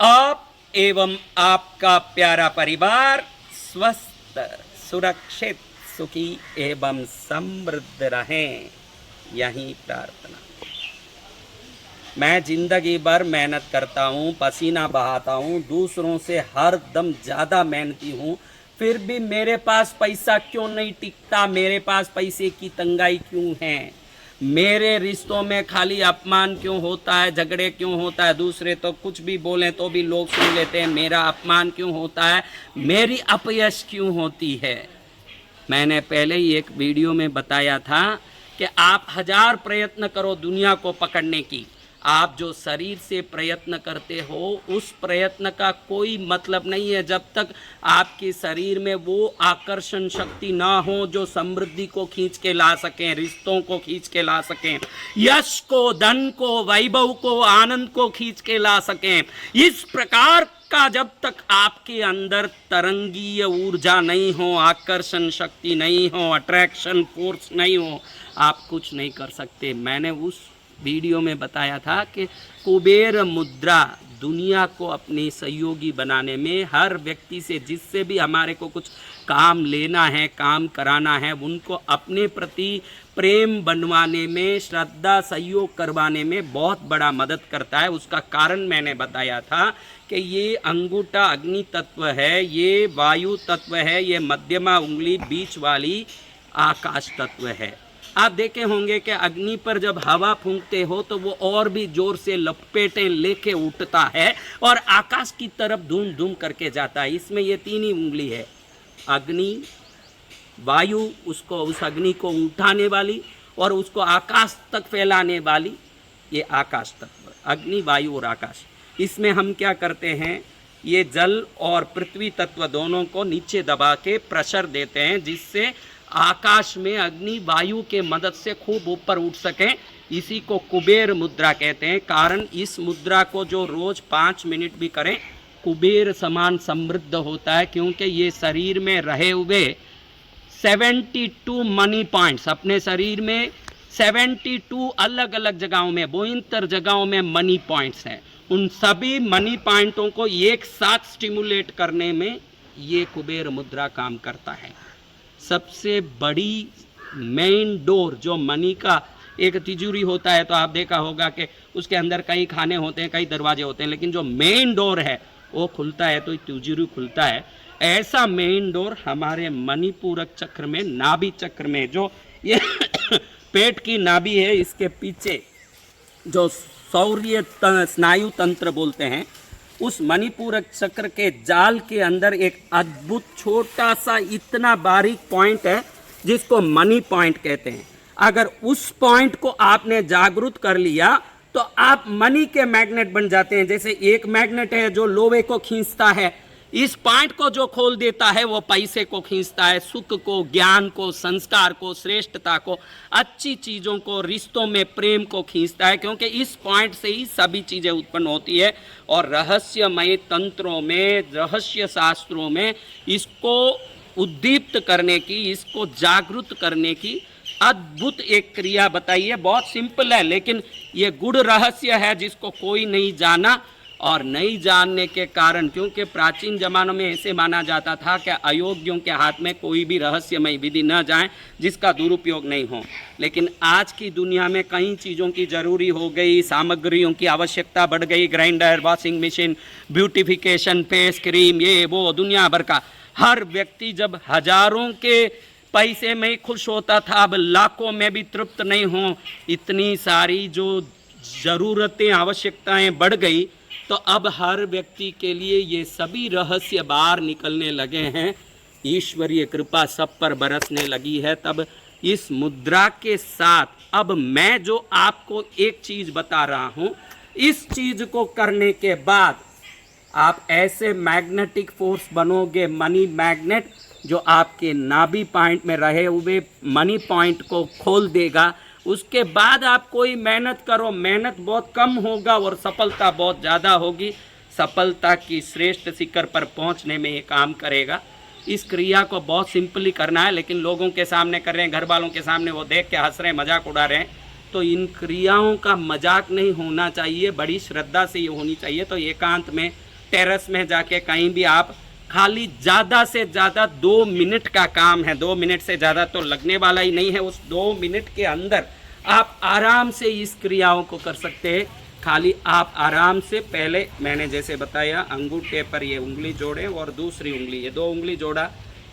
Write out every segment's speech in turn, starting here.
आप एवं आपका प्यारा परिवार स्वस्थ, सुरक्षित, सुखी एवं समृद्ध रहें, यही प्रार्थना। मैं जिंदगी भर मेहनत करता हूँ, पसीना बहाता हूँ, दूसरों से हर दम ज़्यादा मेहनती हूँ, फिर भी मेरे पास पैसा क्यों नहीं टिकता? मेरे पास पैसे की तंगाई क्यों है? मेरे रिश्तों में खाली अपमान क्यों होता है, झगड़े क्यों होता है? दूसरे तो कुछ भी बोलें तो भी लोग सुन लेते हैं, मेरा अपमान क्यों होता है? मेरी अपयश क्यों होती है? मैंने पहले ही एक वीडियो में बताया था कि आप 1000 प्रयत्न करो दुनिया को पकड़ने की, आप जो शरीर से प्रयत्न करते हो उस प्रयत्न का कोई मतलब नहीं है जब तक आपके शरीर में वो आकर्षण शक्ति ना हो जो समृद्धि को खींच के ला सकें, रिश्तों को खींच के ला सकें, यश को, धन को, वैभव को, आनंद को खींच के ला सकें। इस प्रकार का जब तक आपके अंदर तरंगीय ऊर्जा नहीं हो, आकर्षण शक्ति नहीं हो, अट्रैक्शन फोर्स नहीं हो, आप कुछ नहीं कर सकते। मैंने उस वीडियो में बताया था कि कुबेर मुद्रा दुनिया को अपने सहयोगी बनाने में, हर व्यक्ति से जिससे भी हमारे को कुछ काम लेना है, काम कराना है, उनको अपने प्रति प्रेम बनवाने में, श्रद्धा, सहयोग करवाने में बहुत बड़ा मदद करता है। उसका कारण मैंने बताया था कि ये अंगूठा अग्नि तत्व है, ये वायु तत्व है, ये मध्यमा उंगली बीच वाली आकाश तत्व है। आप देखे होंगे कि अग्नि पर जब हवा फूंकते हो तो वो और भी जोर से लपेटें लेके उठता है और आकाश की तरफ धूम धूम करके जाता है। इसमें ये 3 ही उंगली है, अग्नि, वायु, उसको, उस अग्नि को उठाने वाली और उसको आकाश तक फैलाने वाली, ये आकाश तत्व, अग्नि, वायु और आकाश। इसमें हम क्या करते हैं, ये जल और पृथ्वी तत्व दोनों को नीचे दबा के प्रेशर देते हैं जिससे आकाश में अग्नि वायु के मदद से खूब ऊपर उठ सकें। इसी को कुबेर मुद्रा कहते हैं। कारण इस मुद्रा को जो रोज 5 मिनट भी करें कुबेर समान समृद्ध होता है, क्योंकि ये शरीर में रहे हुए 72 मनी पॉइंट्स, अपने शरीर में 72 अलग अलग जगहों में, बोइंतर जगहों में मनी पॉइंट्स हैं। उन सभी मनी पॉइंटों को एक साथ स्टिमुलेट करने में ये कुबेर मुद्रा काम करता है। सबसे बड़ी मेन डोर जो मनी का एक तिजोरी होता है, तो आप देखा होगा कि उसके अंदर कई खाने होते हैं, कई दरवाजे होते हैं, लेकिन जो मेन डोर है वो खुलता है तो तिजोरी खुलता है। ऐसा मेन डोर हमारे मणिपूरक चक्र में, नाभि चक्र में, जो ये पेट की नाभि है, इसके पीछे जो सौर्य स्नायु तंत्र बोलते हैं, उस मणिपूरक चक्र के जाल के अंदर एक अद्भुत छोटा सा इतना बारीक पॉइंट है जिसको मनी पॉइंट कहते हैं। अगर उस पॉइंट को आपने जागृत कर लिया तो आप मनी के मैग्नेट बन जाते हैं। जैसे एक मैग्नेट है जो लोहे को खींचता है, इस पॉइंट को जो खोल देता है वो पैसे को खींचता है, सुख को, ज्ञान को, संस्कार को, श्रेष्ठता को, अच्छी चीज़ों को, रिश्तों में प्रेम को खींचता है, क्योंकि इस पॉइंट से ही सभी चीज़ें उत्पन्न होती है। और रहस्यमय तंत्रों में, रहस्य शास्त्रों में इसको उद्दीप्त करने की, इसको जागृत करने की अद्भुत एक क्रिया बताई है। बहुत सिंपल है, लेकिन ये गूढ़ रहस्य है जिसको कोई नहीं जाना। और नहीं जानने के कारण, क्योंकि प्राचीन जमानों में ऐसे माना जाता था कि अयोग्यों के हाथ में कोई भी रहस्यमय विधि न जाए जिसका दुरुपयोग नहीं हो। लेकिन आज की दुनिया में कई चीज़ों की ज़रूरी हो गई, सामग्रियों की आवश्यकता बढ़ गई, grinder, washing machine, beautification, face cream, ये वो दुनिया भर का। हर व्यक्ति जब हजारों के पैसे में ही खुश होता था, अब लाखों में भी तृप्त नहीं हो। इतनी सारी जो ज़रूरतें, आवश्यकताएं बढ़ गई, तो अब हर व्यक्ति के लिए ये सभी रहस्य बाहर निकलने लगे हैं। ईश्वरीय कृपा सब पर बरसने लगी है। तब इस मुद्रा के साथ अब मैं जो आपको एक चीज़ बता रहा हूँ, इस चीज़ को करने के बाद आप ऐसे मैग्नेटिक फोर्स बनोगे, मनी मैग्नेट, जो आपके नाभि पॉइंट में रहे हुए मनी पॉइंट को खोल देगा। उसके बाद आप कोई मेहनत करो, मेहनत बहुत कम होगा और सफलता बहुत ज़्यादा होगी। सफलता की श्रेष्ठ शिखर पर पहुंचने में ये काम करेगा। इस क्रिया को बहुत सिंपली करना है, लेकिन लोगों के सामने कर रहे हैं, घर वालों के सामने वो देख के हंस रहे हैं, मजाक उड़ा रहे हैं। तो इन क्रियाओं का मजाक नहीं होना चाहिए, बड़ी श्रद्धा से ये होनी चाहिए। तो एकांत में टेरेस में जाके कहीं भी आप खाली ज़्यादा से ज़्यादा 2 मिनट का काम है, 2 मिनट से ज़्यादा तो लगने वाला ही नहीं है। उस 2 मिनट के अंदर आप आराम से इस क्रियाओं को कर सकते हैं। खाली आप आराम से पहले मैंने जैसे बताया अंगूठे पर ये उंगली जोड़ें और दूसरी उंगली, ये 2 उंगली जोड़ा,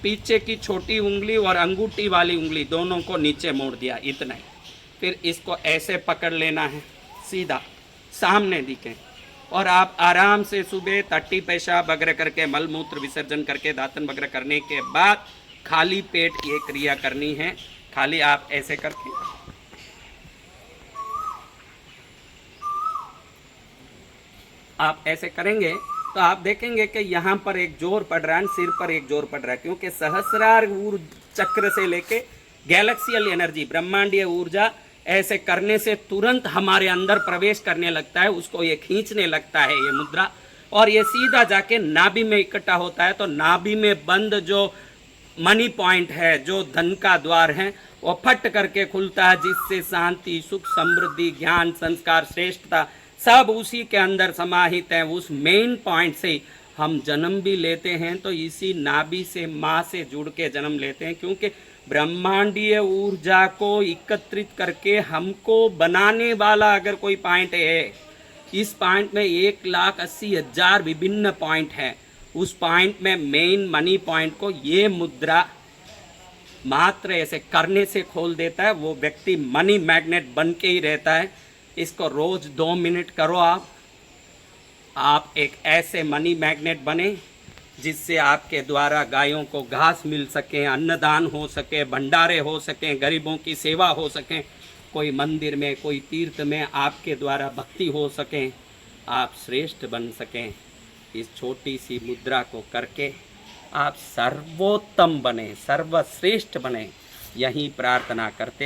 पीछे की छोटी उंगली और अंगूठी वाली उंगली दोनों को नीचे मोड़ दिया, इतना ही। फिर इसको ऐसे पकड़ लेना है, सीधा सामने दिखे, और आप आराम से सुबह टट्टी पेशाब वगैरह करके मल मूत्र विसर्जन करके दातन वगैरह करने के बाद खाली पेट ये क्रिया करनी है। खाली आप ऐसे करके आप ऐसे करेंगे तो आप देखेंगे कि यहाँ पर एक जोर पड़ रहा है, सिर पर एक जोर पड़ रहा है, क्योंकि सहस्रार चक्र से लेके गैलेक्सियल एनर्जी, ब्रह्मांडीय ऊर्जा ऐसे करने से तुरंत हमारे अंदर प्रवेश करने लगता है, उसको ये खींचने लगता है ये मुद्रा, और ये सीधा जाके नाभि में इकट्ठा होता है। तो नाभि में बंद जो मनी पॉइंट है, जो धन का द्वार है, वो फट करके खुलता है, जिससे शांति, सुख, समृद्धि, ज्ञान, संस्कार, श्रेष्ठता सब उसी के अंदर समाहित है। उस मेन पॉइंट से हम जन्म भी लेते हैं, तो इसी नाभि से माँ से जुड़ के जन्म लेते हैं, क्योंकि ब्रह्मांडीय ऊर्जा को एकत्रित करके हमको बनाने वाला अगर कोई पॉइंट है, इस पॉइंट में 1,80,000 विभिन्न पॉइंट हैं। उस पॉइंट में मेन मनी पॉइंट को ये मुद्रा मात्र ऐसे करने से खोल देता है। वो व्यक्ति मनी मैग्नेट बन के ही रहता है। इसको रोज 2 मिनट करो आप एक ऐसे मनी मैग्नेट बने जिससे आपके द्वारा गायों को घास मिल सके, अन्नदान हो सके, भंडारे हो सकें, गरीबों की सेवा हो सकें, कोई मंदिर में, कोई तीर्थ में आपके द्वारा भक्ति हो सकें, आप श्रेष्ठ बन सकें। इस छोटी सी मुद्रा को करके आप सर्वोत्तम बने, सर्वश्रेष्ठ बने, यही प्रार्थना करते